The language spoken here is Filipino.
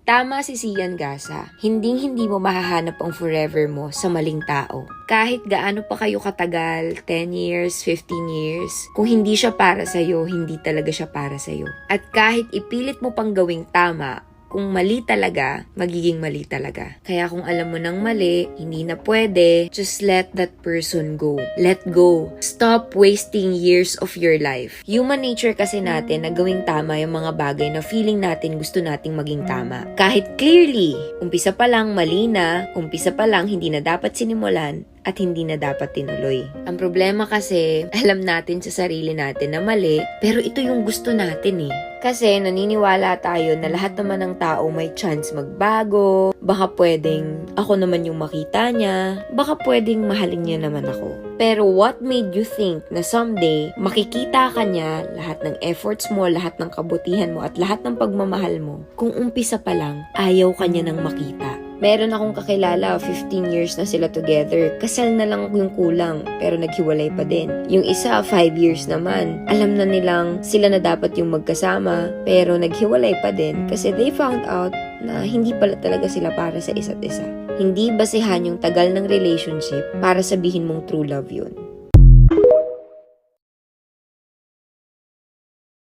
Tama si Sian Gasa, hindi mo mahahanap ang forever mo sa maling tao. Kahit gaano pa kayo katagal, 10 years, 15 years, kung hindi siya para sa'yo, hindi talaga siya para sa'yo. At kahit ipilit mo pang gawing tama, kung mali talaga, magiging mali talaga. Kaya kung alam mo ng mali, hindi na pwede, just let that person go. Let go. Stop wasting years of your life. Human nature kasi natin na gawing tama yung mga bagay na feeling natin gusto nating maging tama. Kahit clearly, umpisa pa lang mali na, umpisa pa lang hindi na dapat sinimulan, at hindi na dapat tinuloy. Ang problema kasi, alam natin sa sarili natin na mali, pero ito yung gusto natin eh. Kasi naniniwala tayo na lahat naman ng tao may chance magbago, baka pwedeng ako naman yung makita niya, baka pwedeng mahalin niya naman ako. Pero what made you think na someday makikita ka niya lahat ng efforts mo, lahat ng kabutihan mo, at lahat ng pagmamahal mo, kung umpisa pa lang, ayaw ka niya nang makita? Meron akong kakilala, 15 years na sila together. Kasal na lang yung kulang, pero naghiwalay pa din. Yung isa, 5 years naman. Alam na nilang sila na dapat yung magkasama, pero naghiwalay pa din kasi they found out na hindi pala talaga sila para sa isa't isa. Hindi basehan yung tagal ng relationship para sabihin mong true love yun.